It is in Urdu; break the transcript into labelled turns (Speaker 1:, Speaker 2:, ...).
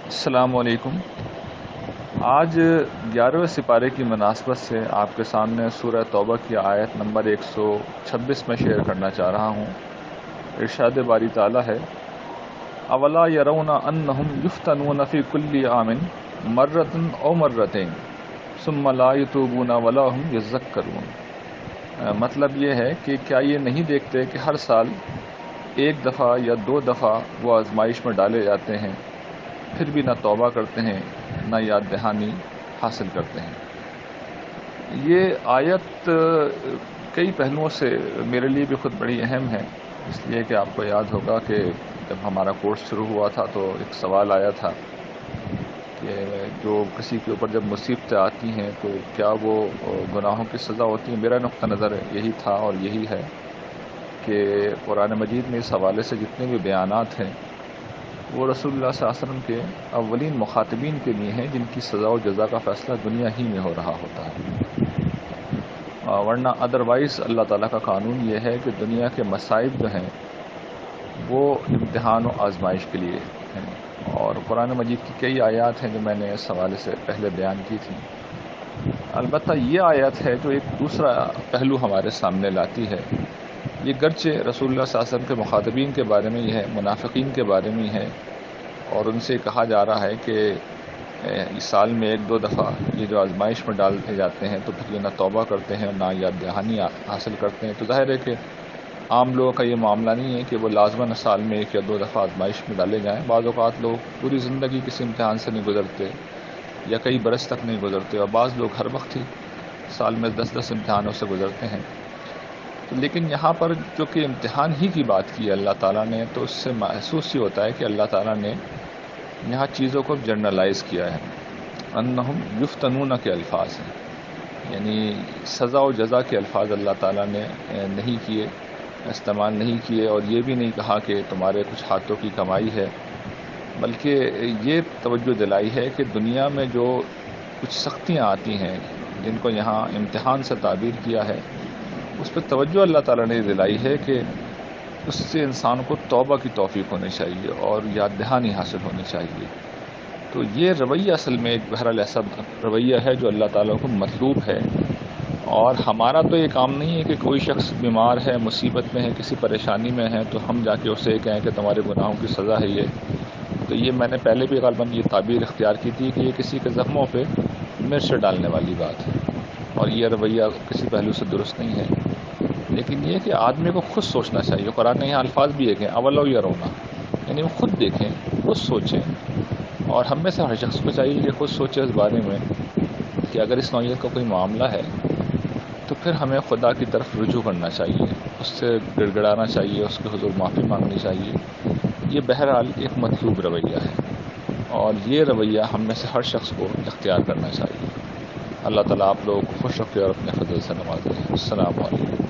Speaker 1: السلام علیکم۔ آج 11ویں سپارے کی مناسبت سے آپ کے سامنے سورہ توبہ کی آیت نمبر 126 میں شیئر کرنا چاہ رہا ہوں۔ ارشاد باری تعالیٰ ہے، اولا یرون انہم یفتنون فی کل عام مرۃ او مرتین ثم لا یتوبون ولا ہم یذکرون۔ مطلب یہ ہے کہ کیا یہ نہیں دیکھتے کہ ہر سال ایک دفعہ یا دو دفعہ وہ آزمائش میں ڈالے جاتے ہیں، پھر بھی نہ توبہ کرتے ہیں نہ یاد دہانی حاصل کرتے ہیں۔ یہ آیت کئی پہلوؤں سے میرے لیے بھی خود بڑی اہم ہے، اس لیے کہ آپ کو یاد ہوگا کہ جب ہمارا کورس شروع ہوا تھا تو ایک سوال آیا تھا کہ جو کسی کے اوپر جب مصیبتیں آتی ہیں تو کیا وہ گناہوں کی سزا ہوتی ہے۔ میرا نقطہ نظر یہی تھا اور یہی ہے کہ قرآن مجید میں اس حوالے سے جتنے بھی بیانات ہیں وہ رسول اللہ صلی اللہ علیہ وسلم کے اولین مخاطبین کے لیے ہیں، جن کی سزا و جزا کا فیصلہ دنیا ہی میں ہو رہا ہوتا ہے، ورنہ ادروائز اللہ تعالیٰ کا قانون یہ ہے کہ دنیا کے مصائب جو ہیں وہ امتحان و آزمائش کے لیے ہیں۔ اور قرآن مجید کی کئی آیات ہیں جو میں نے اس حوالے سے پہلے بیان کی تھیں۔ البتہ یہ آیت ہے جو ایک دوسرا پہلو ہمارے سامنے لاتی ہے۔ یہ گرچہ رسول اللہ صلی اللہ علیہ وسلم کے مخاطبین کے بارے میں یہ ہے، منافقین کے بارے میں ہے، اور ان سے کہا جا رہا ہے کہ اس سال میں ایک دو دفعہ یہ جو آزمائش میں ڈالتے جاتے ہیں تو پھر یہ نہ توبہ کرتے ہیں نہ یاد دہانی حاصل کرتے ہیں، تو ظاہر ہے کہ عام لوگوں کا یہ معاملہ نہیں ہے کہ وہ لازماً سال میں ایک یا دو دفعہ آزمائش میں ڈالے جائیں۔ بعض اوقات لوگ پوری زندگی کسی امتحان سے نہیں گزرتے یا کئی برس تک نہیں گزرتے، اور بعض لوگ ہر وقت ہی سال میں 10 امتحانوں سے گزرتے ہیں۔ لیکن یہاں پر جو کہ امتحان ہی کی بات کی ہے اللہ تعالیٰ نے، تو اس سے محسوس ہی ہوتا ہے کہ اللہ تعالیٰ نے یہاں چیزوں کو جنرلائز کیا ہے۔ انہم یفتنون کے الفاظ ہیں، یعنی سزا و جزا کے الفاظ اللہ تعالیٰ نے نہیں کیے، استعمال نہیں کیے، اور یہ بھی نہیں کہا کہ تمہارے کچھ ہاتھوں کی کمائی ہے، بلکہ یہ توجہ دلائی ہے کہ دنیا میں جو کچھ سختیاں آتی ہیں جن کو یہاں امتحان سے تعبیر کیا ہے، اس پہ توجہ اللہ تعالیٰ نے دلائی ہے کہ اس سے انسان کو توبہ کی توفیق ہونی چاہیے اور یاد دہانی حاصل ہونی چاہیے۔ تو یہ رویہ اصل میں ایک بہرحال ایسا رویہ ہے جو اللہ تعالیٰ کو مطلوب ہے، اور ہمارا تو یہ کام نہیں ہے کہ کوئی شخص بیمار ہے، مصیبت میں ہے، کسی پریشانی میں ہے تو ہم جا کے اسے یہ کہیں کہ تمہارے گناہوں کی سزا ہے یہ۔ تو یہ میں نے پہلے بھی غالباً یہ تعبیر اختیار کی تھی کہ یہ کسی کے زخموں پہ مرچ ڈالنے والی بات ہے، اور یہ رویہ کسی پہلو سے درست نہیں ہے۔ لیکن یہ کہ آدمی کو خود سوچنا چاہیے۔ قرآن نے یہاں الفاظ بھی ایک ہیں، اولو یرونا، یعنی وہ خود دیکھیں، خود سوچیں، اور ہم میں سے ہر شخص کو چاہیے کہ خود سوچے اس بارے میں کہ اگر اس نوعیت کا کوئی معاملہ ہے تو پھر ہمیں خدا کی طرف رجوع کرنا چاہیے، اس سے گڑ گڑانا چاہیے، اس کے حضور معافی مانگنی چاہیے۔ یہ بہرحال ایک مطلوب رویہ ہے، اور یہ رویہ ہم میں سے ہر شخص کو اختیار کرنا چاہیے۔ اللہ تعالیٰ آپ لوگوں کو خوش رکھے اور اپنے فضل سے نوازے۔ السلام علیکم۔